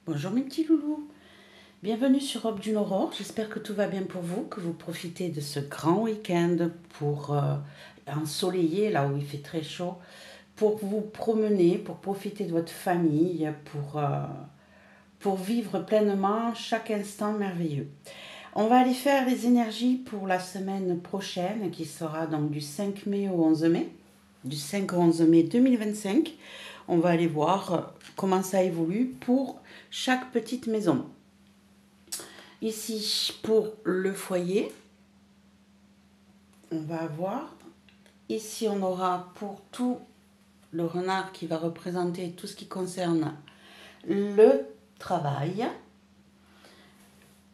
Bonjour mes petits loulous, bienvenue sur Aube d'une Aurore, j'espère que tout va bien pour vous, que vous profitez de ce grand week-end pour ensoleiller là où il fait très chaud, pour vous promener, pour profiter de votre famille, pour vivre pleinement chaque instant merveilleux. On va aller faire les énergies pour la semaine prochaine qui sera donc du 5 mai au 11 mai, du 5 au 11 mai 2025. On va aller voir comment ça évolue pour chaque petite maison. Ici, pour le foyer, on va avoir. Ici, on aura pour tout le renard qui va représenter tout ce qui concerne le travail.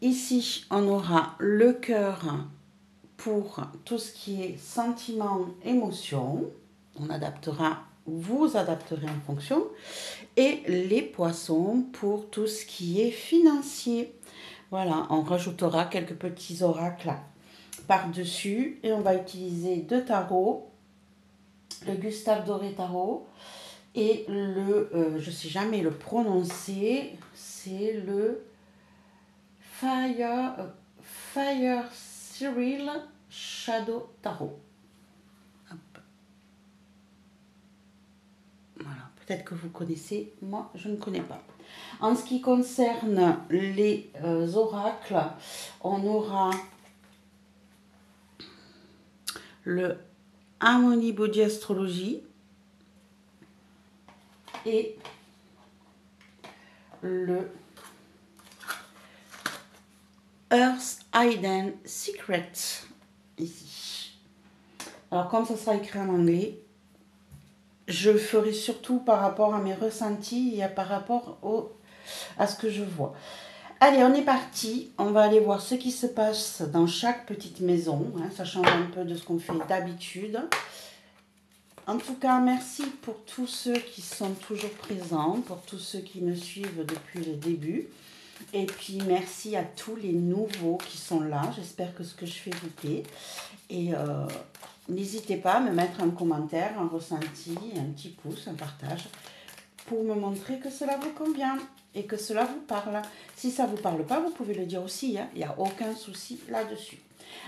Ici, on aura le cœur pour tout ce qui est sentiment, émotion. On adaptera, vous adapterez en fonction. Et les poissons pour tout ce qui est financier. Voilà, on rajoutera quelques petits oracles par-dessus et on va utiliser deux tarots, le Gustave Doré Tarot et je ne sais jamais le prononcer, c'est le Fire Cyril Shadow Tarot. Hop. Voilà, peut-être que vous connaissez, moi je ne connais pas. En ce qui concerne les oracles, on aura le Harmony Body Astrologie et le Earth Hidden Secret ici. Alors comme ça sera écrit en anglais, je ferai surtout par rapport à mes ressentis et par rapport à ce que je vois. Allez, on est parti. On va aller voir ce qui se passe dans chaque petite maison. Ça change un peu de ce qu'on fait d'habitude. En tout cas, merci pour tous ceux qui sont toujours présents, pour tous ceux qui me suivent depuis le début. Et puis, merci à tous les nouveaux qui sont là. J'espère que ce que je fais vous plaît. Et n'hésitez pas à me mettre un commentaire, un ressenti, un petit pouce, un partage, pour me montrer que cela vous convient et que cela vous parle. Si ça ne vous parle pas, vous pouvez le dire aussi. Il n'y a aucun souci là-dessus.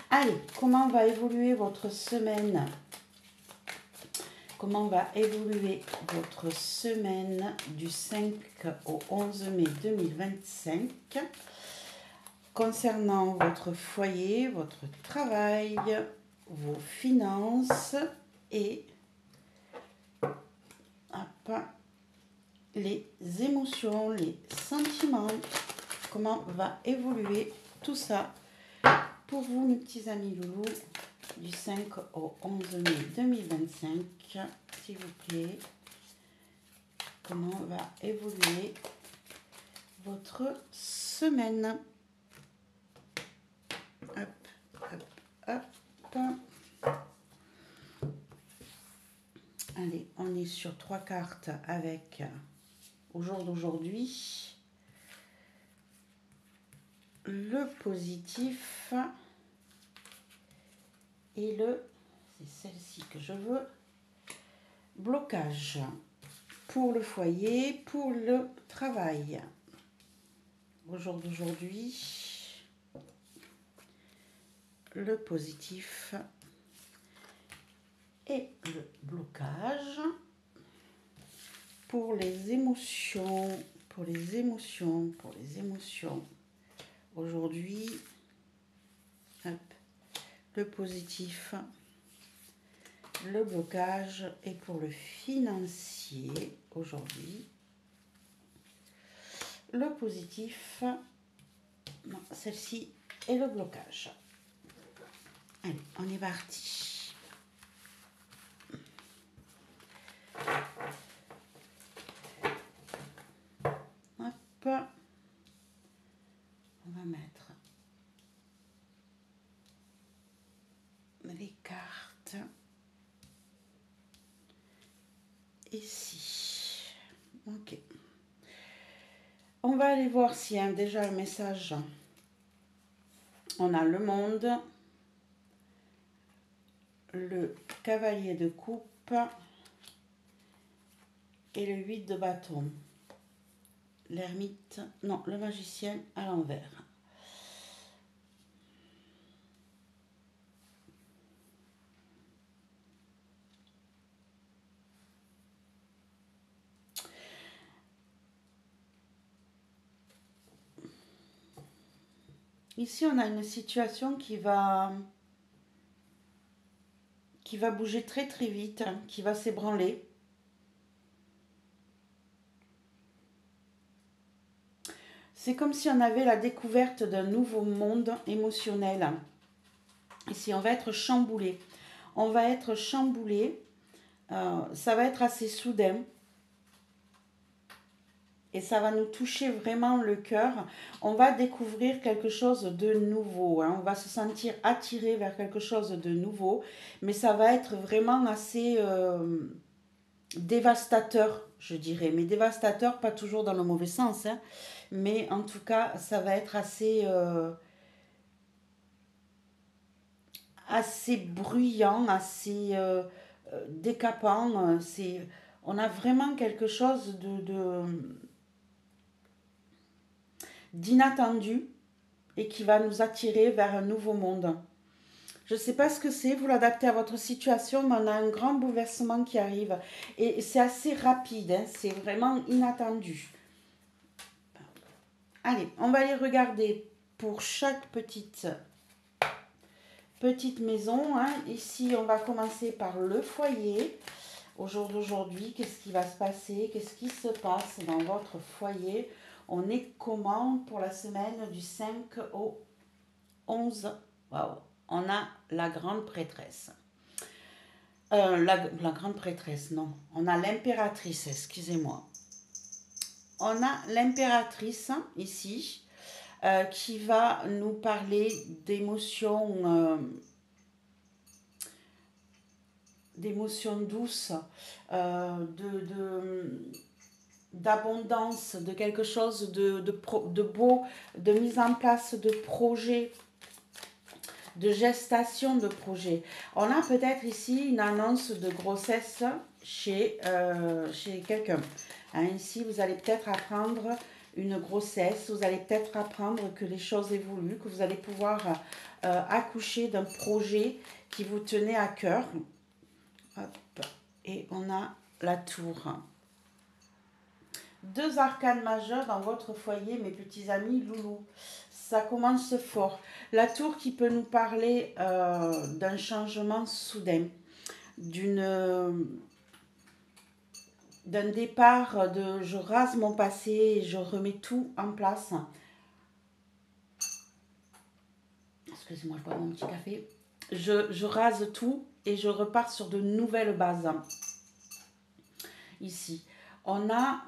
Allez, comment va évoluer votre semaine ? Comment va évoluer votre semaine du 5 au 11 mai 2025 concernant votre foyer, votre travail, vos finances et les émotions, les sentiments. Comment va évoluer tout ça pour vous, mes petits amis loulous, du 5 au 11 mai 2025, s'il vous plaît. Comment va évoluer votre semaine? Hop, hop, hop. Allez, on est sur 3 cartes avec, au jour d'aujourd'hui, le positif et c'est celle-ci que je veux, blocage pour le foyer, pour le travail. Au jour d'aujourd'hui, le positif et le blocage pour les émotions, Aujourd'hui, le positif, le blocage et pour le financier aujourd'hui, le positif, non, celle-ci et le blocage. Allez, on est parti. Hop, on va mettre les cartes ici. Ok. On va aller voir s'il y a déjà un message. On a le monde, le cavalier de coupe et le 8 de bâton. l'ermite, non, le magicien à l'envers. Ici, on a une situation qui va bouger très très vite, hein, qui va s'ébranler. C'est comme si on avait la découverte d'un nouveau monde émotionnel. Ici, on va être chamboulé. On va être chamboulé. Ça va être assez soudain. Et ça va nous toucher vraiment le cœur. On va découvrir quelque chose de nouveau, hein. On va se sentir attiré vers quelque chose de nouveau. Mais ça va être vraiment assez dévastateur, je dirais. Mais dévastateur, pas toujours dans le mauvais sens, hein. Mais en tout cas, ça va être assez bruyant, assez décapant. On a vraiment quelque chose d'inattendu et qui va nous attirer vers un nouveau monde. Je ne sais pas ce que c'est, vous l'adaptez à votre situation, mais on a un grand bouleversement qui arrive. Et c'est assez rapide, hein, c'est vraiment inattendu. Allez, on va aller regarder pour chaque petite maison, hein. Ici, on va commencer par le foyer. Au jour d'aujourd'hui, qu'est-ce qui va se passer? Qu'est-ce qui se passe dans votre foyer? On est comment pour la semaine du 5 au 11? Waouh! On a la grande prêtresse. La grande prêtresse, non. On a l'impératrice, excusez-moi. On a l'impératrice ici qui va nous parler d'émotions douces, d'abondance, de quelque chose de beau, de mise en place de projets, de gestation de projets. On a peut-être ici une annonce de grossesse chez quelqu'un. Hein, ici, vous allez peut-être apprendre une grossesse, vous allez peut-être apprendre que les choses évoluent, que vous allez pouvoir accoucher d'un projet qui vous tenait à cœur. Hop. Et on a la tour. Deux arcanes majeures dans votre foyer, mes petits amis loulous. Ça commence fort. La tour qui peut nous parler d'un changement soudain, d'un départ de je rase mon passé et je remets tout en place. Excusez-moi, je bois mon petit café. Je rase tout et je repars sur de nouvelles bases. Ici, on a...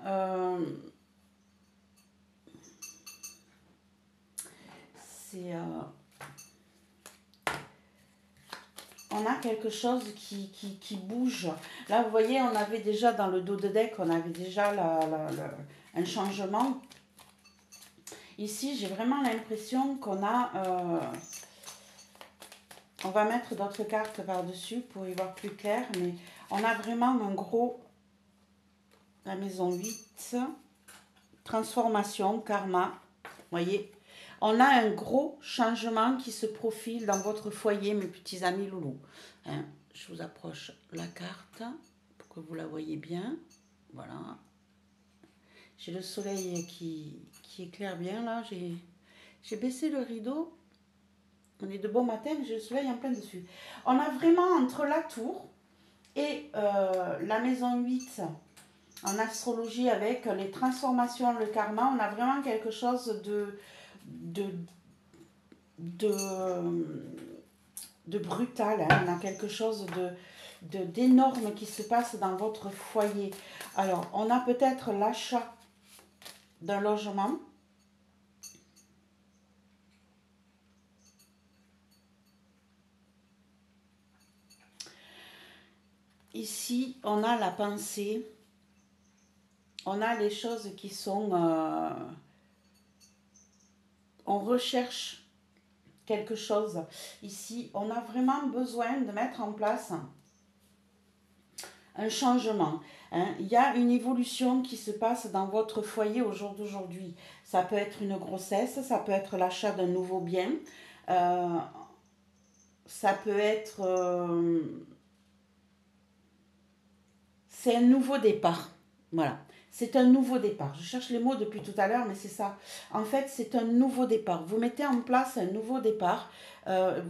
on a quelque chose qui bouge. Là, vous voyez, on avait déjà dans le dos de deck, on avait déjà un changement. Ici, j'ai vraiment l'impression qu'on a... on va mettre d'autres cartes par-dessus pour y voir plus clair, mais on a vraiment un gros... La maison 8, transformation, karma, vous voyez. On a un gros changement qui se profile dans votre foyer, mes petits amis loulous. Hein, je vous approche la carte pour que vous la voyez bien. Voilà. J'ai le soleil qui éclaire bien là. J'ai baissé le rideau. On est de bon matin, mais j'ai le soleil en plein dessus. On a vraiment entre la tour et la maison 8 en astrologie avec les transformations, le karma, on a vraiment quelque chose de brutal, hein. On a quelque chose d'énorme qui se passe dans votre foyer. Alors, on a peut-être l'achat d'un logement. Ici, on a la pensée. On a les choses qui sont... on recherche quelque chose. Ici, on a vraiment besoin de mettre en place un changement. Hein. Il y a une évolution qui se passe dans votre foyer au jour d'aujourd'hui. Ça peut être une grossesse, ça peut être l'achat d'un nouveau bien, euh, ça peut être... c'est un nouveau départ. Voilà. C'est un nouveau départ. Je cherche les mots depuis tout à l'heure, mais c'est ça. En fait, c'est un nouveau départ. Vous mettez en place un nouveau départ.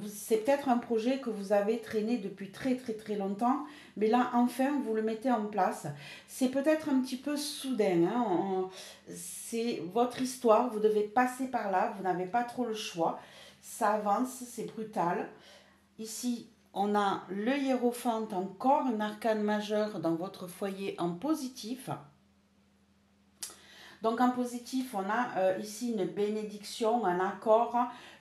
C'est peut-être un projet que vous avez traîné depuis très très très longtemps, mais là, enfin, vous le mettez en place. C'est peut-être un petit peu soudain. Hein. C'est votre histoire. Vous devez passer par là. Vous n'avez pas trop le choix. Ça avance, c'est brutal. Ici, on a le hiérophante, encore un arcane majeur dans votre foyer en positif. Donc en positif, on a ici une bénédiction, un accord,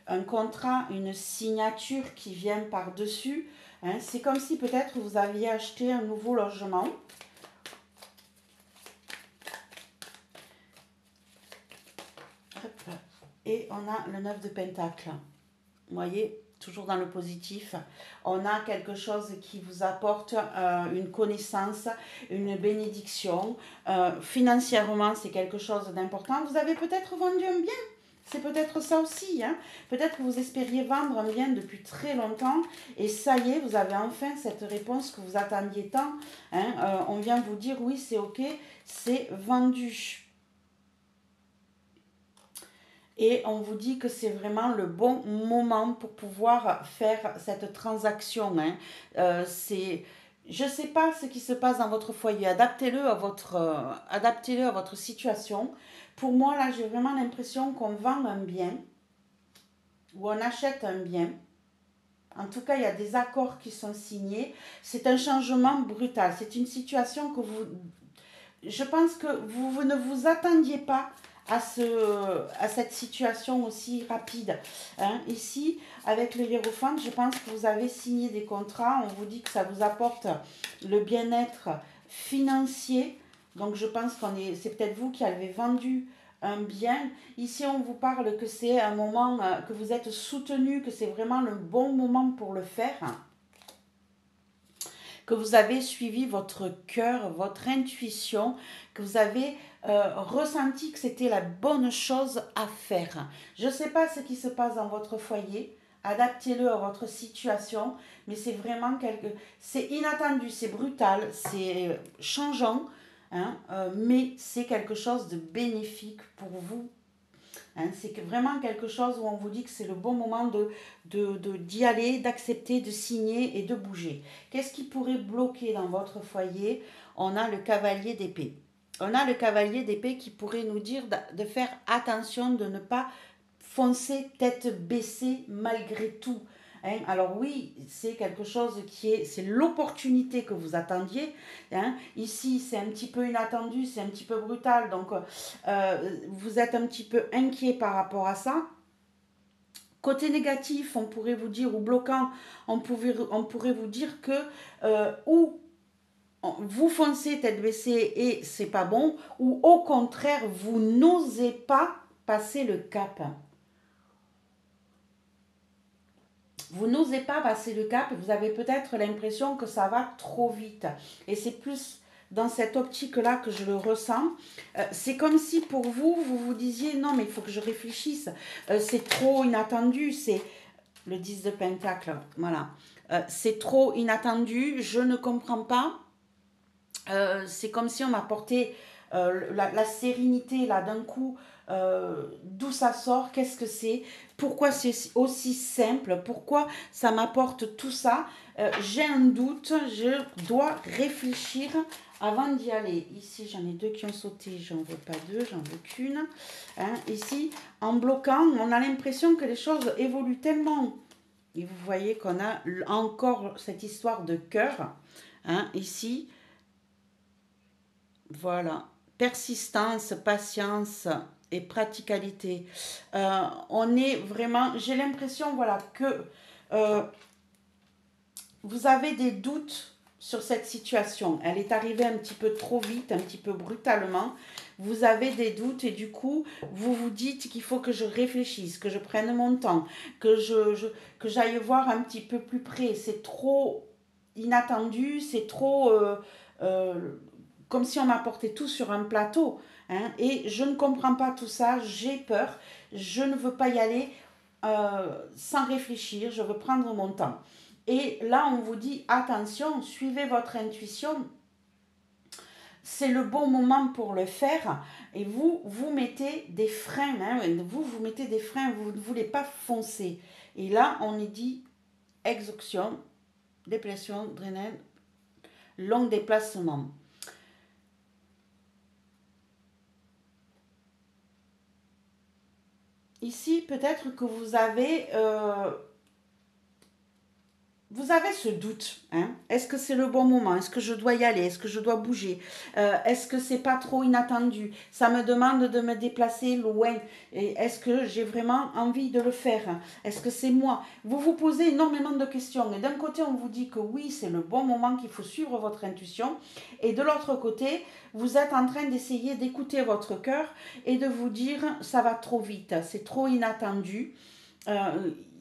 un contrat, une signature qui vient par-dessus. Hein. C'est comme si peut-être vous aviez acheté un nouveau logement. Hop. Et on a le 9 de Pentacle. Vous voyez, toujours dans le positif, on a quelque chose qui vous apporte une connaissance, une bénédiction. Financièrement, c'est quelque chose d'important. Vous avez peut-être vendu un bien. C'est peut-être ça aussi. Hein. Peut-être que vous espériez vendre un bien depuis très longtemps et ça y est, vous avez enfin cette réponse que vous attendiez tant. Hein. On vient vous dire oui, c'est ok, c'est vendu. Et on vous dit que c'est vraiment le bon moment pour pouvoir faire cette transaction. Hein. Je ne sais pas ce qui se passe dans votre foyer. Adaptez-le à votre situation. Pour moi, là, j'ai vraiment l'impression qu'on vend un bien ou on achète un bien. En tout cas, il y a des accords qui sont signés. C'est un changement brutal. C'est une situation que vous... Je pense que vous ne vous attendiez pas à cette situation aussi rapide. Hein. Ici, avec le hiérophante, je pense que vous avez signé des contrats. On vous dit que ça vous apporte le bien-être financier. Donc, je pense c'est peut-être vous qui avez vendu un bien. Ici, on vous parle que c'est un moment que vous êtes soutenu, que c'est vraiment le bon moment pour le faire, que vous avez suivi votre cœur, votre intuition, que vous avez ressenti que c'était la bonne chose à faire. Je ne sais pas ce qui se passe dans votre foyer, adaptez-le à votre situation, mais c'est vraiment c'est inattendu, c'est brutal, c'est changeant, hein, mais c'est quelque chose de bénéfique pour vous. Hein, c'est vraiment quelque chose où on vous dit que c'est le bon moment d'y aller, d'accepter, de signer et de bouger. Qu'est-ce qui pourrait bloquer dans votre foyer? On a le cavalier d'épée. On a le cavalier d'épée qui pourrait nous dire de faire attention, de ne pas foncer tête baissée malgré tout. Hein. Alors oui, c'est quelque chose c'est l'opportunité que vous attendiez. Hein. Ici, c'est un petit peu inattendu, c'est un petit peu brutal, donc vous êtes un petit peu inquiet par rapport à ça. Côté négatif, on pourrait vous dire, ou bloquant, on pourrait vous dire que ou vous foncez tête baissée et c'est pas bon, ou au contraire, vous n'osez pas passer le cap. Vous n'osez pas passer le cap et vous avez peut-être l'impression que ça va trop vite. Et c'est plus dans cette optique-là que je le ressens. C'est comme si pour vous, vous vous disiez, non mais il faut que je réfléchisse. C'est trop inattendu, c'est le 10 de Pentacle. Voilà. C'est trop inattendu, je ne comprends pas. C'est comme si on m'apportait la sérénité là d'un coup. D'où ça sort, qu'est-ce que c'est, pourquoi c'est aussi simple, pourquoi ça m'apporte tout ça. J'ai un doute, je dois réfléchir avant d'y aller. Ici j'en ai deux qui ont sauté, j'en veux pas deux, j'en veux qu'une. Hein, ici en bloquant, on a l'impression que les choses évoluent tellement. Et vous voyez qu'on a encore cette histoire de cœur. Hein, ici, voilà, persistance, patience et praticalité. On est vraiment, j'ai l'impression, voilà, que vous avez des doutes sur cette situation. Elle est arrivée un petit peu trop vite, un petit peu brutalement. Vous avez des doutes et du coup, vous vous dites qu'il faut que je réfléchisse, que je prenne mon temps, que j'aille voir un petit peu plus près. C'est trop inattendu, c'est trop... comme si on m'apportait tout sur un plateau. Hein, et je ne comprends pas tout ça, j'ai peur, je ne veux pas y aller sans réfléchir, je veux prendre mon temps. Et là, on vous dit, attention, suivez votre intuition, c'est le bon moment pour le faire. Et vous mettez des freins, hein, vous mettez des freins, vous ne voulez pas foncer. Et là, on est dit exhaustion, dépression, drainage, long déplacement. Ici, peut-être que vous avez ce doute. Hein? Est-ce que c'est le bon moment? Est-ce que je dois y aller? Est-ce que je dois bouger? Est-ce que c'est pas trop inattendu? Ça me demande de me déplacer loin. Et est-ce que j'ai vraiment envie de le faire? Est-ce que c'est moi? Vous vous posez énormément de questions. Et d'un côté, on vous dit que oui, c'est le bon moment, qu'il faut suivre votre intuition. Et de l'autre côté, vous êtes en train d'essayer d'écouter votre cœur et de vous dire, ça va trop vite, c'est trop inattendu.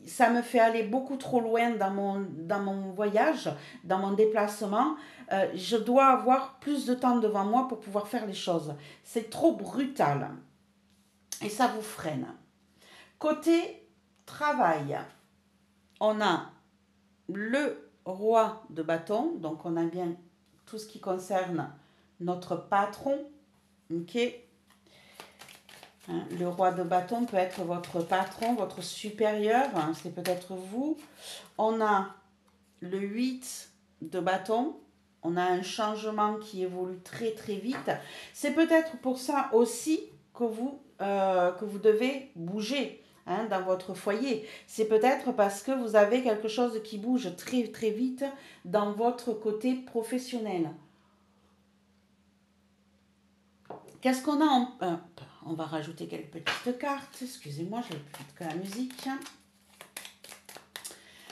Ça me fait aller beaucoup trop loin dans mon voyage, dans mon déplacement. Je dois avoir plus de temps devant moi pour pouvoir faire les choses. C'est trop brutal et ça vous freine. Côté travail, on a le roi de bâton, donc on a bien tout ce qui concerne notre patron, ok. Hein, le roi de bâton peut être votre patron, votre supérieur, hein, c'est peut-être vous. On a le 8 de bâton, on a un changement qui évolue très très vite. C'est peut-être pour ça aussi que vous devez bouger, hein, dans votre foyer. C'est peut-être parce que vous avez quelque chose qui bouge très très vite dans votre côté professionnel. Qu'est-ce qu'on a on va rajouter quelques petites cartes. Excusez-moi, j'ai plus vite que la musique.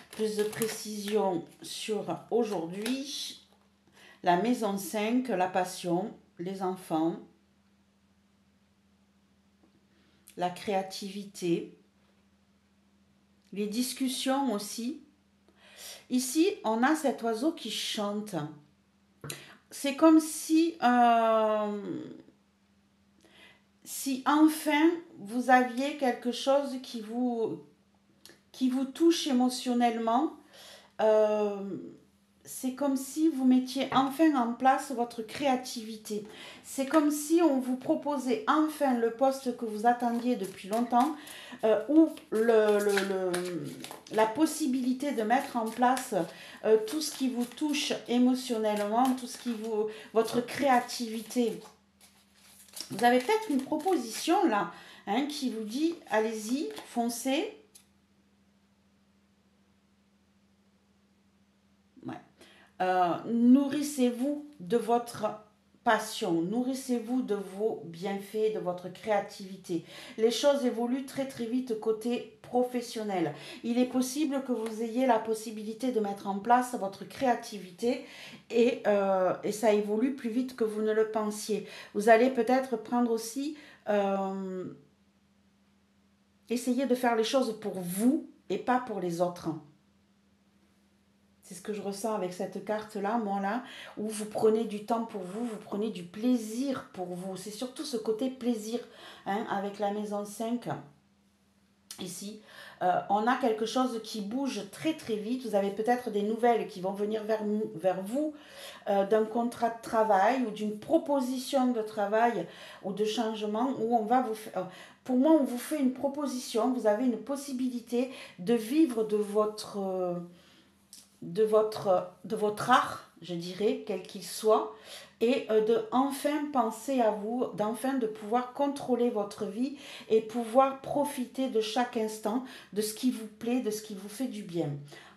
Plus de précision sur aujourd'hui. La maison 5, la passion, les enfants, la créativité, les discussions aussi. Ici, on a cet oiseau qui chante. C'est comme si enfin vous aviez quelque chose qui vous touche émotionnellement. C'est comme si vous mettiez enfin en place votre créativité. C'est comme si on vous proposait enfin le poste que vous attendiez depuis longtemps, ou la possibilité de mettre en place tout ce qui vous touche émotionnellement, votre créativité. Vous avez peut-être une proposition là, hein, qui vous dit allez-y, foncez. Nourrissez-vous de votre passion, nourrissez-vous de vos bienfaits, de votre créativité. Les choses évoluent très très vite côté professionnel. Il est possible que vous ayez la possibilité de mettre en place votre créativité et ça évolue plus vite que vous ne le pensiez. Vous allez peut-être prendre aussi, essayer de faire les choses pour vous et pas pour les autres. C'est ce que je ressens avec cette carte-là, moi là, où vous prenez du temps pour vous, vous prenez du plaisir pour vous. C'est surtout ce côté plaisir, hein, avec la maison 5. Ici, on a quelque chose qui bouge très très vite. Vous avez peut-être des nouvelles qui vont venir vers vous, d'un contrat de travail ou d'une proposition de travail ou de changement où on va vous faire... Pour moi, on vous fait une proposition, vous avez une possibilité de vivre de votre art, je dirais, quel qu'il soit, et de enfin penser à vous, d'enfin de pouvoir contrôler votre vie et pouvoir profiter de chaque instant, de ce qui vous plaît, de ce qui vous fait du bien.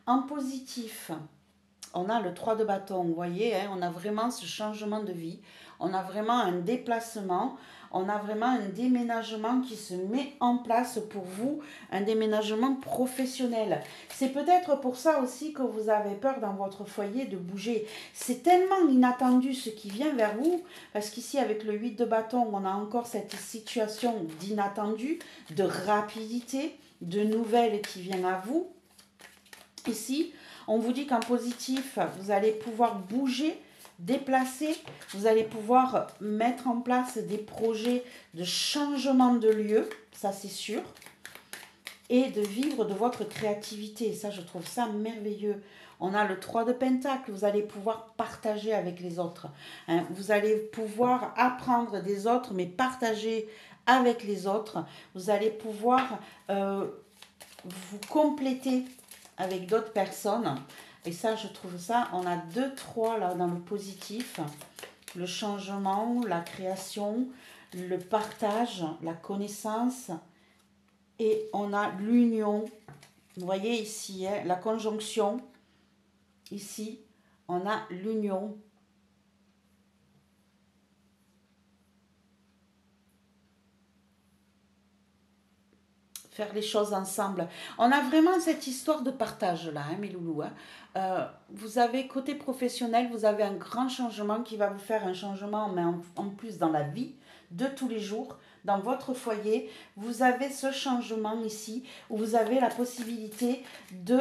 En positif, on a le 3 de bâton, vous voyez, hein, on a vraiment ce changement de vie, on a vraiment un déplacement, on a vraiment un déménagement qui se met en place pour vous, un déménagement professionnel. C'est peut-être pour ça aussi que vous avez peur dans votre foyer de bouger. C'est tellement inattendu ce qui vient vers vous, parce qu'ici avec le 8 de bâton, on a encore cette situation d'inattendu, de rapidité, de nouvelles qui viennent à vous. Ici, on vous dit qu'en positif, vous allez pouvoir bouger déplacer, vous allez pouvoir mettre en place des projets de changement de lieu, ça c'est sûr, et de vivre de votre créativité. Ça, je trouve ça merveilleux. On a le 3 de Pentacle, vous allez pouvoir partager avec les autres. Hein. Vous allez pouvoir apprendre des autres, mais partager avec les autres. Vous allez pouvoir vous compléter avec d'autres personnes. Et ça, je trouve ça, on a 2, 3 là dans le positif. Le changement, la création, le partage, la connaissance. Et on a l'union. Vous voyez ici, hein, la conjonction. Ici, on a l'union. Faire les choses ensemble. On a vraiment cette histoire de partage là, hein, mes loulous. Hein. Vous avez côté professionnel, vous avez un grand changement qui va vous faire un changement, mais en plus dans la vie de tous les jours, dans votre foyer. Vous avez ce changement ici où vous avez la possibilité de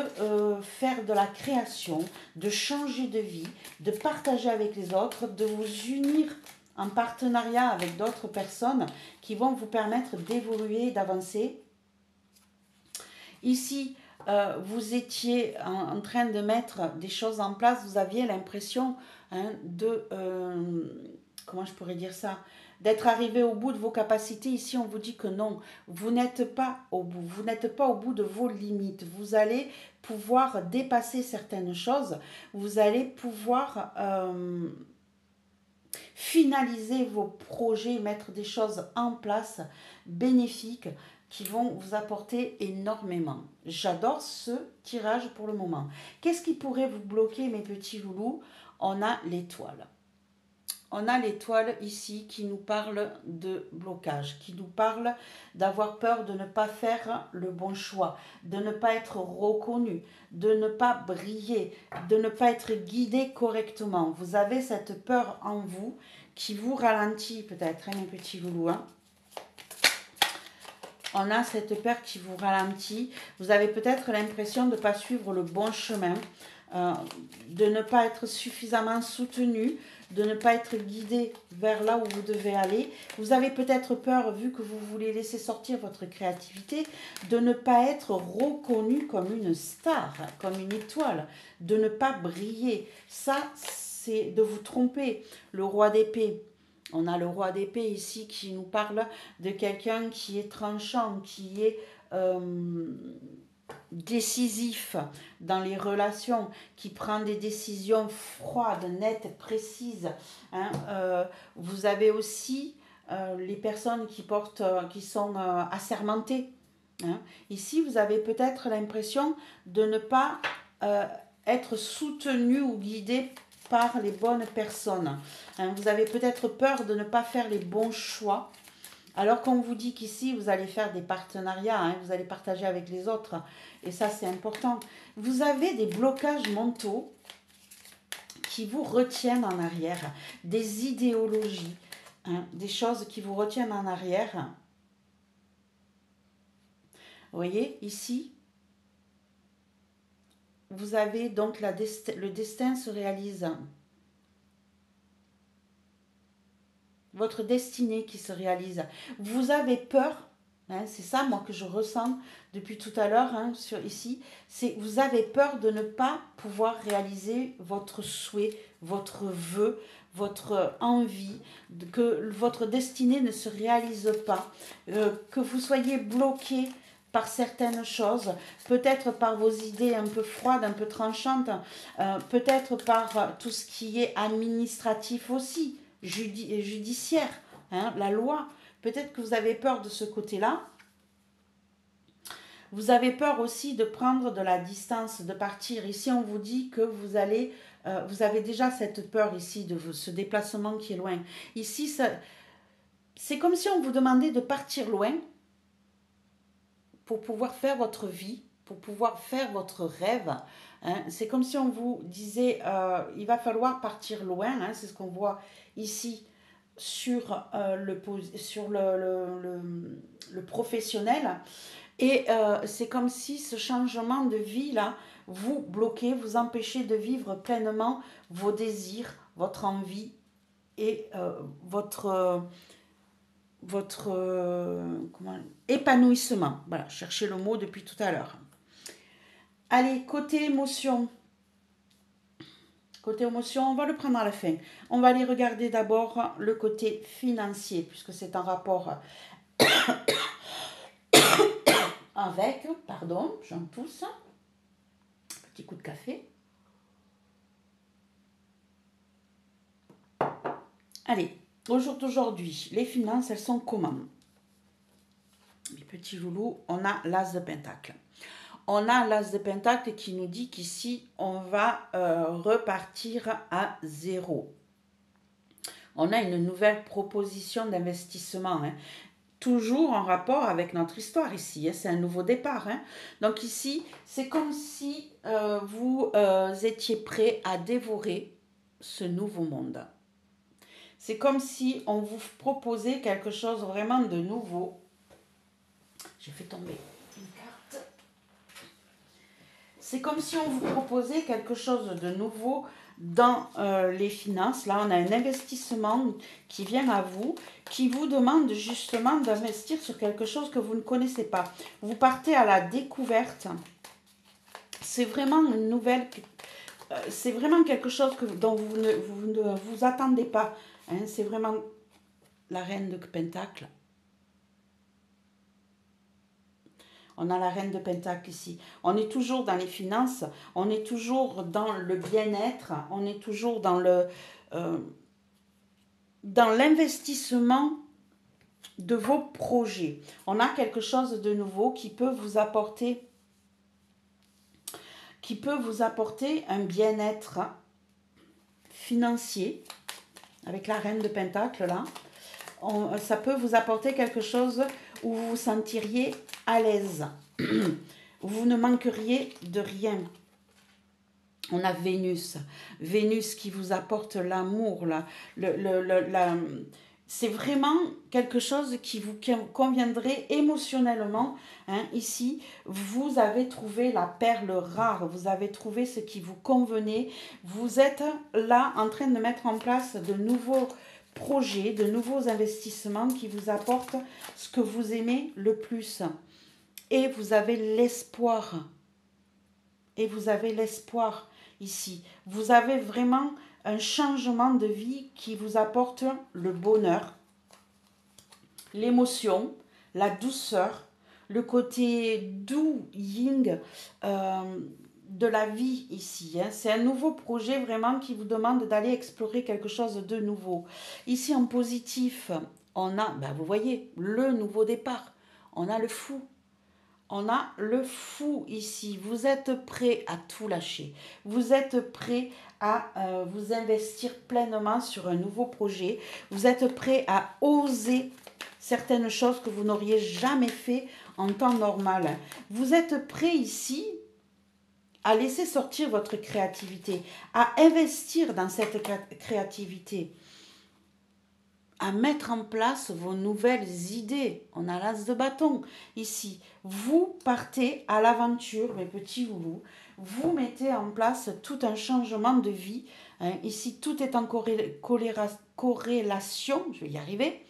faire de la création, de changer de vie, de partager avec les autres, de vous unir en partenariat avec d'autres personnes qui vont vous permettre d'évoluer, d'avancer. Ici, vous étiez en train de mettre des choses en place, vous aviez l'impression hein, de... comment je pourrais dire ça, d'être arrivé au bout de vos capacités. Ici, on vous dit que non, vous n'êtes pas au bout. Vous n'êtes pas au bout de vos limites. Vous allez pouvoir dépasser certaines choses. Vous allez pouvoir finaliser vos projets, mettre des choses en place bénéfiques qui vont vous apporter énormément. J'adore ce tirage pour le moment. Qu'est-ce qui pourrait vous bloquer, mes petits loulous? On a l'étoile. On a l'étoile ici qui nous parle de blocage, qui nous parle d'avoir peur de ne pas faire le bon choix, de ne pas être reconnu, de ne pas briller, de ne pas être guidé correctement. Vous avez cette peur en vous qui vous ralentit peut-être, hein, mes petits loulous. Hein. On a cette peur qui vous ralentit. Vous avez peut-être l'impression de ne pas suivre le bon chemin, de ne pas être suffisamment soutenu, de ne pas être guidé vers là où vous devez aller. Vous avez peut-être peur, vu que vous voulez laisser sortir votre créativité, de ne pas être reconnu comme une star, comme une étoile, de ne pas briller. Ça, c'est de vous tromper. Le roi d'épée. On a le roi d'épée ici qui nous parle de quelqu'un qui est tranchant, qui est décisif dans les relations, qui prend des décisions froides, nettes, précises. Hein. Vous avez aussi les personnes qui sont assermentées. Hein. Ici, vous avez peut-être l'impression de ne pas être soutenu ou guidé par les bonnes personnes. Hein, vous avez peut-être peur de ne pas faire les bons choix. Alors qu'on vous dit qu'ici, vous allez faire des partenariats, hein, vous allez partager avec les autres. Et ça, c'est important. Vous avez des blocages mentaux qui vous retiennent en arrière. Des idéologies, hein, des choses qui vous retiennent en arrière. Vous voyez, ici, vous avez donc le destin se réalise. Votre destinée qui se réalise. Vous avez peur, hein, c'est ça moi que je ressens depuis tout à l'heure hein, ici, c'est vous avez peur de ne pas pouvoir réaliser votre souhait, votre vœu, votre envie, que votre destinée ne se réalise pas, que vous soyez bloqué par certaines choses, peut-être par vos idées un peu froides, un peu tranchantes, peut-être par tout ce qui est administratif aussi, judiciaire, hein, la loi. Peut-être que vous avez peur de ce côté-là. Vous avez peur aussi de prendre de la distance, de partir. Ici, on vous dit que vous allez, vous avez déjà cette peur ici de ce déplacement qui est loin. Ici, c'est comme si on vous demandait de partir loin, pour pouvoir faire votre vie, pour pouvoir faire votre rêve. Hein. C'est comme si on vous disait, il va falloir partir loin, hein, c'est ce qu'on voit ici sur, le professionnel. Et c'est comme si ce changement de vie-là vous bloquait, vous empêchez de vivre pleinement vos désirs, votre envie et votre épanouissement. Voilà, cherchez le mot depuis tout à l'heure. Allez, côté émotion. Côté émotion, on va le prendre à la fin. On va aller regarder d'abord le côté financier, puisque c'est en rapport avec, pardon, j'en tousse. Petit coup de café. Allez, au jour d'aujourd'hui, les finances, elles sont comment? Mes petits loulous, on a l'as de pentacle. On a l'as de pentacle qui nous dit qu'ici, on va repartir à zéro. On a une nouvelle proposition d'investissement, hein. Toujours en rapport avec notre histoire ici, hein. C'est un nouveau départ, hein. Donc ici, c'est comme si vous étiez prêt à dévorer ce nouveau monde. C'est comme si on vous proposait quelque chose vraiment de nouveau. J'ai fait tomber une carte. C'est comme si on vous proposait quelque chose de nouveau dans les finances. Là, on a un investissement qui vient à vous, qui vous demande justement d'investir sur quelque chose que vous ne connaissez pas. Vous partez à la découverte. C'est vraiment une nouvelle... c'est vraiment quelque chose dont vous ne vous attendez pas. Hein, c'est vraiment la reine de Pentacle. On a la reine de Pentacle ici. On est toujours dans les finances, on est toujours dans le bien-être, on est toujours dans l'investissement de vos projets. On a quelque chose de nouveau qui peut vous apporter un bien-être financier. Avec la reine de Pentacle là, ça peut vous apporter quelque chose où vous vous sentiriez à l'aise. Vous ne manqueriez de rien. On a Vénus. Vénus qui vous apporte l'amour. C'est vraiment quelque chose qui vous conviendrait émotionnellement. Hein. Ici, vous avez trouvé la perle rare. Vous avez trouvé ce qui vous convenait. Vous êtes là en train de mettre en place de nouveaux projets, de nouveaux investissements qui vous apportent ce que vous aimez le plus. Et vous avez l'espoir. Et vous avez l'espoir ici. Vous avez vraiment un changement de vie qui vous apporte le bonheur, l'émotion, la douceur, le côté doux, yin de la vie ici. Hein. C'est un nouveau projet vraiment qui vous demande d'aller explorer quelque chose de nouveau. Ici en positif, on a, vous voyez, le nouveau départ. On a le fou. On a le fou ici. Vous êtes prêt à tout lâcher. Vous êtes prêt à vous investir pleinement sur un nouveau projet. Vous êtes prêt à oser certaines choses que vous n'auriez jamais fait en temps normal. Vous êtes prêt ici à laisser sortir votre créativité, à investir dans cette créativité, à mettre en place vos nouvelles idées. On a l'as de bâton ici. Vous partez à l'aventure, mes petits loulous. Vous mettez en place tout un changement de vie. Hein. Ici, tout est en corrélation. Je vais y arriver.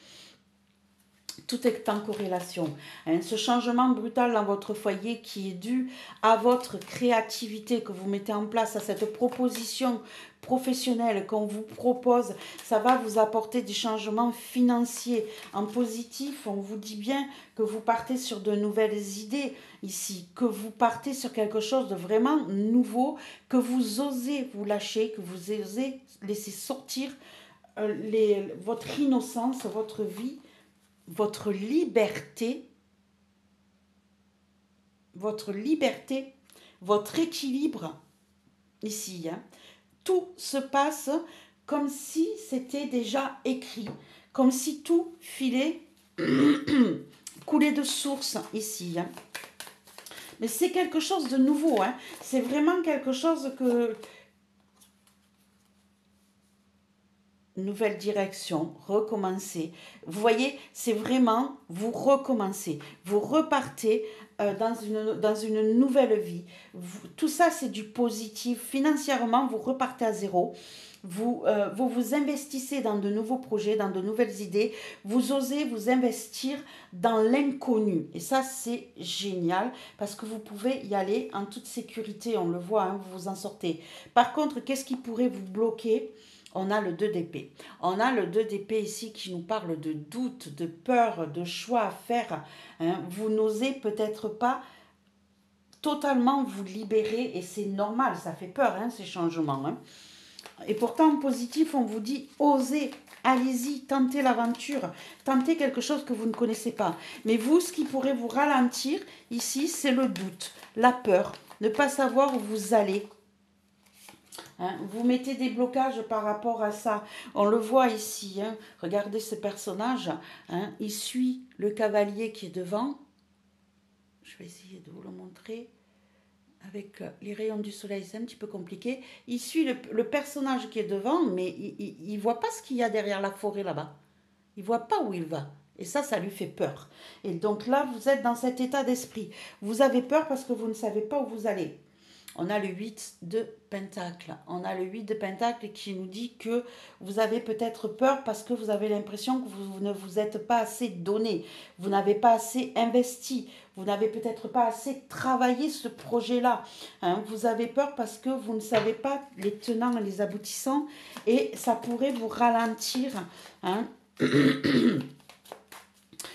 Tout est en corrélation. Hein. Ce changement brutal dans votre foyer qui est dû à votre créativité que vous mettez en place, à cette proposition professionnelle qu'on vous propose, ça va vous apporter des changements financiers. En positif, on vous dit bien que vous partez sur de nouvelles idées ici, que vous partez sur quelque chose de vraiment nouveau, que vous osez vous lâcher, que vous osez laisser sortir votre innocence, votre vie, votre liberté, votre équilibre ici. Hein. Tout se passe comme si c'était déjà écrit, comme si tout filait, coulait de source ici. Hein. Mais c'est quelque chose de nouveau. Hein. C'est vraiment quelque chose que... Nouvelle direction, recommencer. Vous voyez, c'est vraiment, vous recommencez. Vous repartez dans une nouvelle vie. Tout ça, c'est du positif. Financièrement, vous repartez à zéro. vous vous investissez dans de nouveaux projets, dans de nouvelles idées, vous osez vous investir dans l'inconnu. Et ça, c'est génial parce que vous pouvez y aller en toute sécurité, on le voit, hein, vous vous en sortez. Par contre, qu'est-ce qui pourrait vous bloquer? On a le 2 d'épée. On a le 2 d'épée ici qui nous parle de doute, de peur, de choix à faire. Hein. Vous n'osez peut-être pas totalement vous libérer et c'est normal, ça fait peur, hein, ces changements. Hein. Et pourtant, en positif, on vous dit osez, allez-y, tentez l'aventure, tentez quelque chose que vous ne connaissez pas. Mais vous, ce qui pourrait vous ralentir ici, c'est le doute, la peur, ne pas savoir où vous allez. Hein, vous mettez des blocages par rapport à ça. On le voit ici. Hein. Regardez ce personnage. Hein, il suit le cavalier qui est devant. Je vais essayer de vous le montrer. Avec les rayons du soleil, c'est un petit peu compliqué. Il suit le personnage qui est devant, mais il ne voit pas ce qu'il y a derrière la forêt là-bas. Il ne voit pas où il va. Et ça lui fait peur. Et donc là, vous êtes dans cet état d'esprit. Vous avez peur parce que vous ne savez pas où vous allez. On a le 8 de Pentacle. On a le 8 de Pentacle qui nous dit que vous avez peut-être peur parce que vous avez l'impression que vous ne vous êtes pas assez donné. Vous n'avez pas assez investi. Vous n'avez peut-être pas assez travaillé ce projet-là. Hein. Vous avez peur parce que vous ne savez pas les tenants et les aboutissants et ça pourrait vous ralentir. Hein.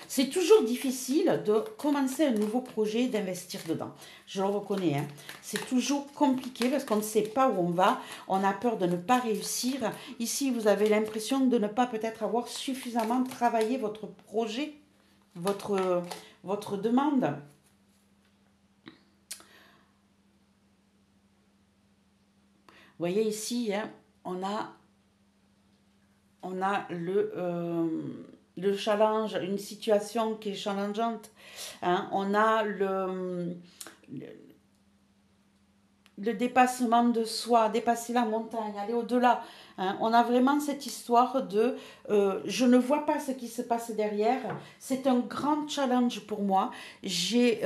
C'est toujours difficile de commencer un nouveau projet, d'investir dedans. Je le reconnais. Hein. C'est toujours compliqué parce qu'on ne sait pas où on va. On a peur de ne pas réussir. Ici, vous avez l'impression de ne pas peut-être avoir suffisamment travaillé votre projet, votre demande. Vous voyez ici, hein, on a le challenge, une situation qui est challengeante. Hein. On a le dépassement de soi, dépasser la montagne, aller au-delà. Hein. On a vraiment cette histoire de je ne vois pas ce qui se passe derrière. C'est un grand challenge pour moi. J'ai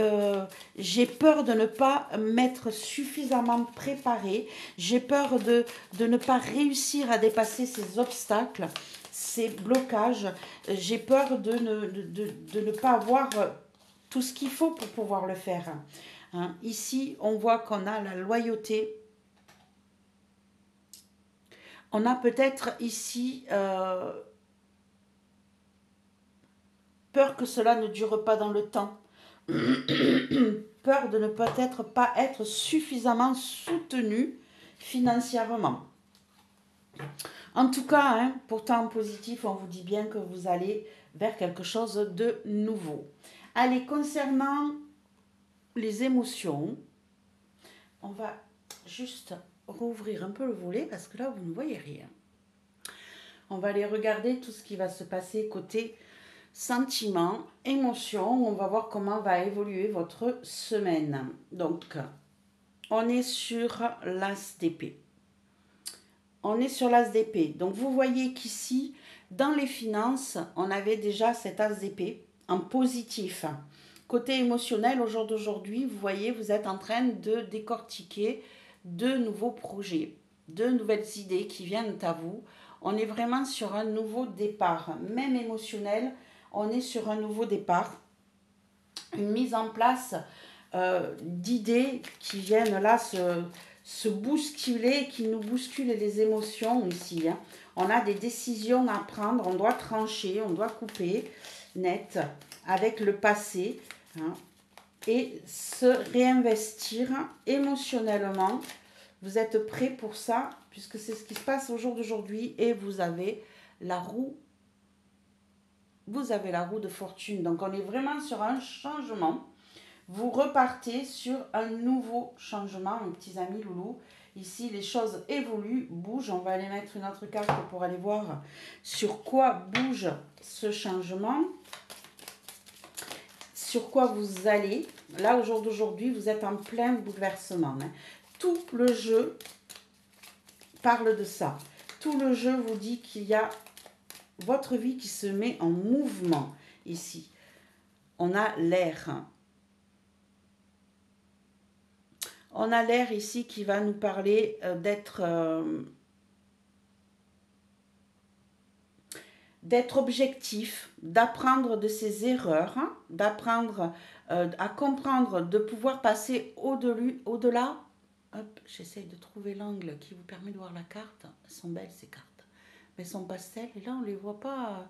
peur de ne pas m'être suffisamment préparée. J'ai peur de ne pas réussir à dépasser ces obstacles, ces blocages. J'ai peur de ne pas avoir tout ce qu'il faut pour pouvoir le faire. Hein. Ici, on voit qu'on a la loyauté. On a peut-être ici peur que cela ne dure pas dans le temps. Peur de ne peut-être pas être suffisamment soutenu financièrement. En tout cas, hein, pourtant en positif, on vous dit bien que vous allez vers quelque chose de nouveau. Allez, concernant les émotions, on va juste rouvrir un peu le volet parce que là, vous ne voyez rien. On va aller regarder tout ce qui va se passer côté sentiments, émotions. On va voir comment va évoluer votre semaine. Donc, on est sur l'as d'épée. On est sur l'as d'épée. Donc, vous voyez qu'ici, dans les finances, on avait déjà cet as d'épée en positif. Côté émotionnel, au jour d'aujourd'hui, vous voyez, vous êtes en train de décortiquer de nouveaux projets, de nouvelles idées qui viennent à vous. On est vraiment sur un nouveau départ. Même émotionnel, on est sur un nouveau départ. Une mise en place d'idées qui viennent là se bousculer, qui nous bousculent les émotions ici. Hein. On a des décisions à prendre, on doit trancher, on doit couper net avec le passé. Hein, et se réinvestir émotionnellement. Vous êtes prêts pour ça, puisque c'est ce qui se passe au jour d'aujourd'hui et vous avez la roue. Vous avez la roue de fortune. Donc on est vraiment sur un changement. Vous repartez sur un nouveau changement, mes petits amis loulous. Ici, les choses évoluent, bougent. On va aller mettre une autre carte pour aller voir sur quoi bouge ce changement. Sur quoi vous allez. Là, au jour d'aujourd'hui, vous êtes en plein bouleversement. Hein. Tout le jeu parle de ça. Tout le jeu vous dit qu'il y a votre vie qui se met en mouvement ici. On a l'air. On a l'air ici qui va nous parler d'être d'être objectif, d'apprendre de ses erreurs, hein, d'apprendre à comprendre, de pouvoir passer au-delà. Hop, j'essaye de trouver l'angle qui vous permet de voir la carte. Elles sont belles ces cartes. Mais elles sont pastel et là on ne les voit pas.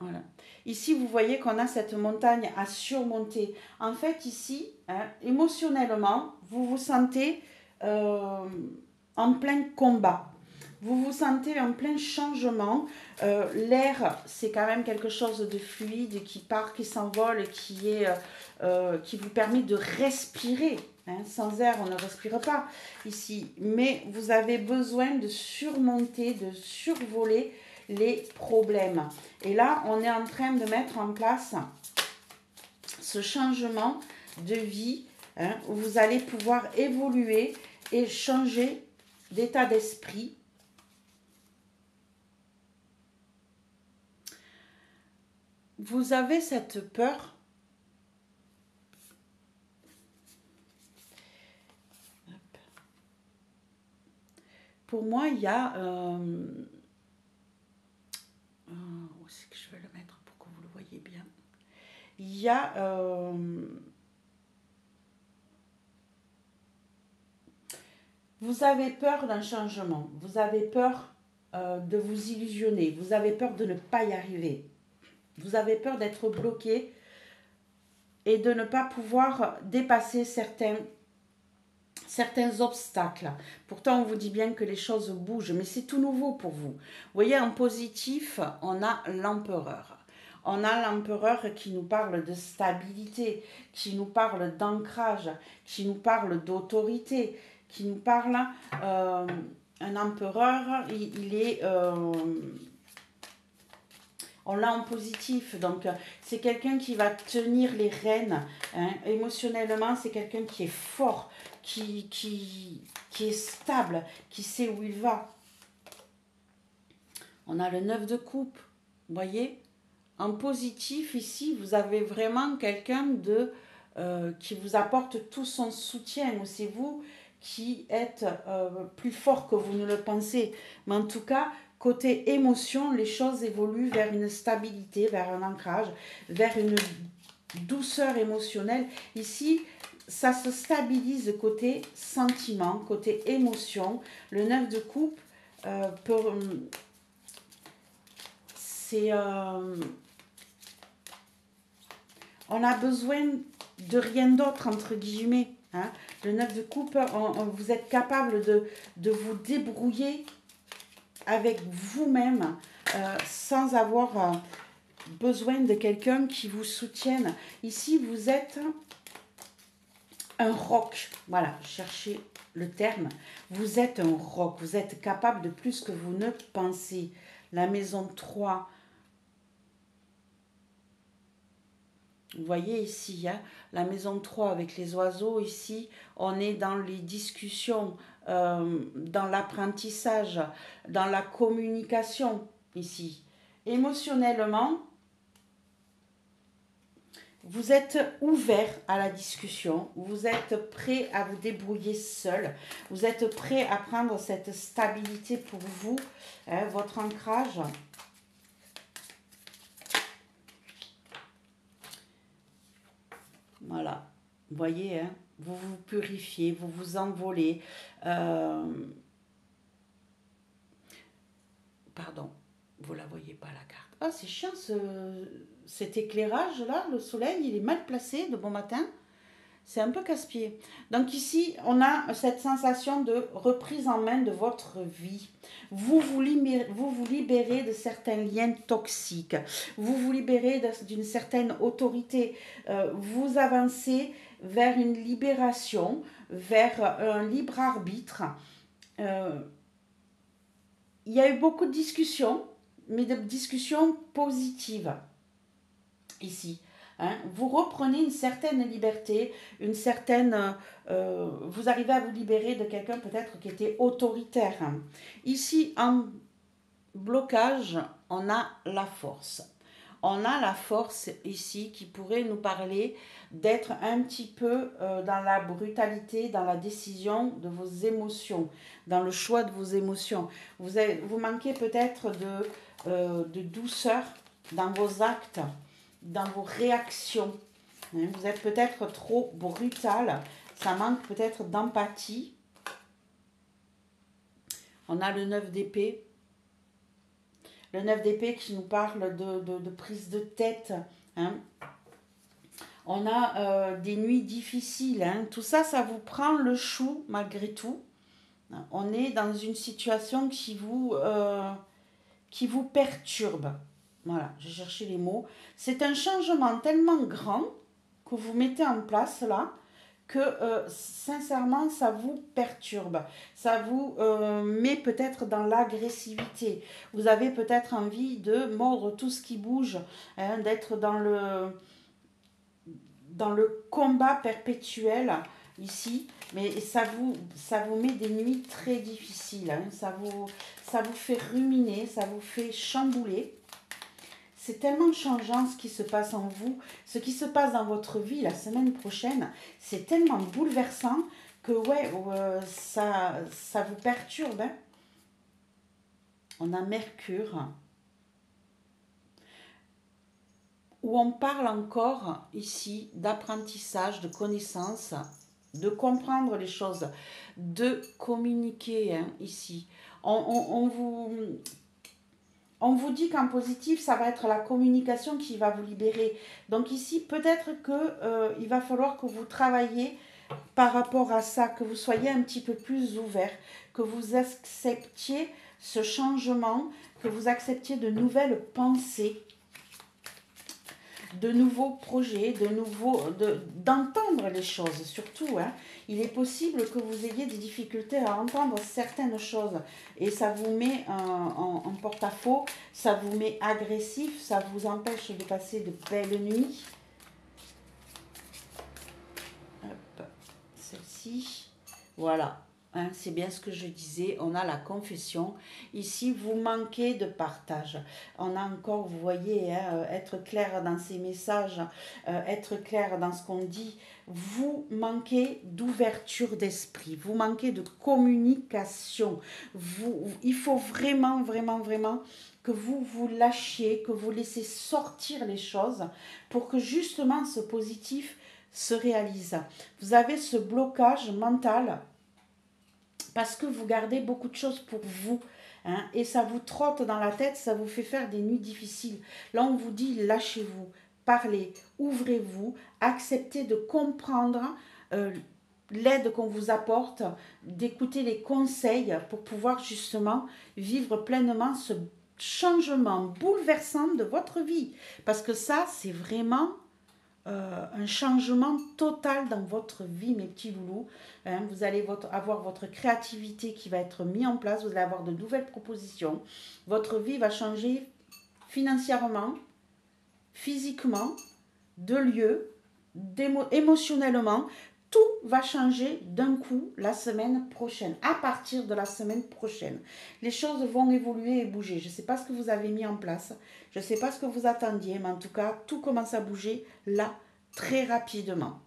Voilà. Ici, vous voyez qu'on a cette montagne à surmonter. En fait, ici, hein, émotionnellement, vous vous sentez en plein combat. Vous vous sentez en plein changement. L'air, c'est quand même quelque chose de fluide qui part, qui s'envole, qui vous permet de respirer. Hein. Sans air, on ne respire pas ici. Mais vous avez besoin de surmonter, de survoler les problèmes. Et là, on est en train de mettre en place ce changement de vie, hein, où vous allez pouvoir évoluer et changer d'état d'esprit. Vous avez cette peur. Pour moi, il y a... où est-ce que je vais le mettre pour que vous le voyez bien? Il y a... vous avez peur d'un changement. Vous avez peur de vous illusionner. Vous avez peur de ne pas y arriver. Vous avez peur d'être bloqué et de ne pas pouvoir dépasser certains obstacles. Pourtant, on vous dit bien que les choses bougent, mais c'est tout nouveau pour vous. Vous voyez, en positif, on a l'empereur. On a l'empereur qui nous parle de stabilité, qui nous parle d'ancrage, qui nous parle d'autorité, qui nous parle... un empereur, il est... on l'a en positif, donc c'est quelqu'un qui va tenir les rênes. Hein. Émotionnellement, c'est quelqu'un qui est fort, qui est stable, qui sait où il va. On a le 9 de coupe, vous voyez. En positif, ici, vous avez vraiment quelqu'un qui vous apporte tout son soutien. Ou c'est vous qui êtes plus fort que vous ne le pensez. Mais en tout cas, côté émotion, les choses évoluent vers une stabilité, vers un ancrage, vers une douceur émotionnelle. Ici, ça se stabilise côté sentiment, côté émotion. Le 9 de coupe, c'est... on a besoin de rien d'autre, entre guillemets. Hein. Le 9 de coupe, vous êtes capable de vous débrouiller avec vous-même sans avoir besoin de quelqu'un qui vous soutienne. Ici, vous êtes un roc. Voilà, cherchez le terme. Vous êtes un roc. Vous êtes capable de plus que vous ne pensez. La maison 3. Vous voyez ici, hein, la maison 3 avec les oiseaux, ici, on est dans les discussions, dans l'apprentissage, dans la communication, ici. Émotionnellement, vous êtes ouvert à la discussion, vous êtes prêt à vous débrouiller seul, vous êtes prêt à prendre cette stabilité pour vous, hein, votre ancrage. Voilà, vous voyez, hein, vous vous purifiez, vous vous envolez. Pardon, vous ne la voyez pas la carte. Ah, c'est chiant cet éclairage-là, le soleil, il est mal placé de bon matin. C'est un peu casse-pied. Donc ici, on a cette sensation de reprise en main de votre vie. Vous vous libérez de certains liens toxiques. Vous vous libérez d'une certaine autorité. Vous avancez vers une libération, vers un libre arbitre. Il y a eu beaucoup de discussions, mais de discussions positives ici. Hein, vous reprenez une certaine liberté, une certaine... vous arrivez à vous libérer de quelqu'un peut-être qui était autoritaire. Ici, en blocage, on a la force. On a la force ici qui pourrait nous parler d'être un petit peu dans la brutalité, dans la décision de vos émotions, dans le choix de vos émotions. Vous manquez peut-être de douceur dans vos actes, dans vos réactions. Vous êtes peut-être trop brutal. Ça manque peut-être d'empathie. On a le 9 d'épée. Le 9 d'épée qui nous parle de prise de tête. Hein. On a des nuits difficiles. Hein. Tout ça, ça vous prend le chou malgré tout. On est dans une situation qui vous perturbe. Voilà, j'ai cherché les mots. C'est un changement tellement grand que vous mettez en place là que sincèrement ça vous perturbe, ça vous met peut-être dans l'agressivité, vous avez peut-être envie de mordre tout ce qui bouge, hein, d'être dans le combat perpétuel ici, mais ça vous met des nuits très difficiles, hein, ça vous fait ruminer, ça vous fait chambouler. C'est tellement changeant ce qui se passe en vous, ce qui se passe dans votre vie la semaine prochaine. C'est tellement bouleversant que ouais, ça vous perturbe. Hein. On a Mercure, où on parle encore ici d'apprentissage, de connaissance, de comprendre les choses, de communiquer hein, ici. On vous dit qu'en positif, ça va être la communication qui va vous libérer. Donc ici, peut-être qu'il va falloir que vous travailliez par rapport à ça, que vous soyez un petit peu plus ouvert, que vous acceptiez ce changement, que vous acceptiez de nouvelles pensées, de nouveaux projets, d'entendre les choses surtout. Hein. Il est possible que vous ayez des difficultés à entendre certaines choses et ça vous met en porte-à-faux, ça vous met agressif, ça vous empêche de passer de belles nuits. Hop, celle-ci, voilà. Hein, c'est bien ce que je disais, on a la confession. Ici, vous manquez de partage. On a encore, vous voyez, hein, être clair dans ces messages, être clair dans ce qu'on dit. Vous manquez d'ouverture d'esprit, vous manquez de communication. Il faut vraiment, vraiment, vraiment que vous vous lâchiez, que vous laissez sortir les choses pour que justement ce positif se réalise. Vous avez ce blocage mental parce que vous gardez beaucoup de choses pour vous. Hein, et ça vous trotte dans la tête, ça vous fait faire des nuits difficiles. Là, on vous dit, lâchez-vous, parlez, ouvrez-vous, acceptez de comprendre l'aide qu'on vous apporte, d'écouter les conseils pour pouvoir justement vivre pleinement ce changement bouleversant de votre vie. Parce que ça, c'est vraiment un changement total dans votre vie, mes petits loulous. Hein, vous allez avoir votre créativité qui va être mise en place, vous allez avoir de nouvelles propositions. Votre vie va changer financièrement, physiquement, de lieu, émotionnellement. Tout va changer d'un coup la semaine prochaine, à partir de la semaine prochaine. Les choses vont évoluer et bouger. Je ne sais pas ce que vous avez mis en place, je ne sais pas ce que vous attendiez, mais en tout cas, tout commence à bouger là, très rapidement.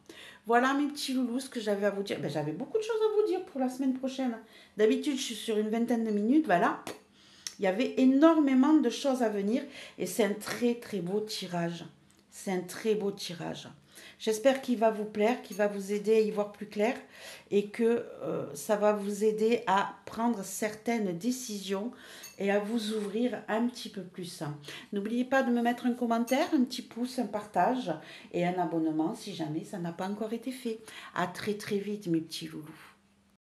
Voilà mes petits loulous, ce que j'avais à vous dire. J'avais beaucoup de choses à vous dire pour la semaine prochaine. D'habitude, je suis sur une vingtaine de minutes, voilà. Il y avait énormément de choses à venir et c'est un très très beau tirage. C'est un très beau tirage. J'espère qu'il va vous plaire, qu'il va vous aider à y voir plus clair et que ça va vous aider à prendre certaines décisions et à vous ouvrir un petit peu plus. N'oubliez pas de me mettre un commentaire, un petit pouce, un partage et un abonnement si jamais ça n'a pas encore été fait. À très très vite mes petits loulous.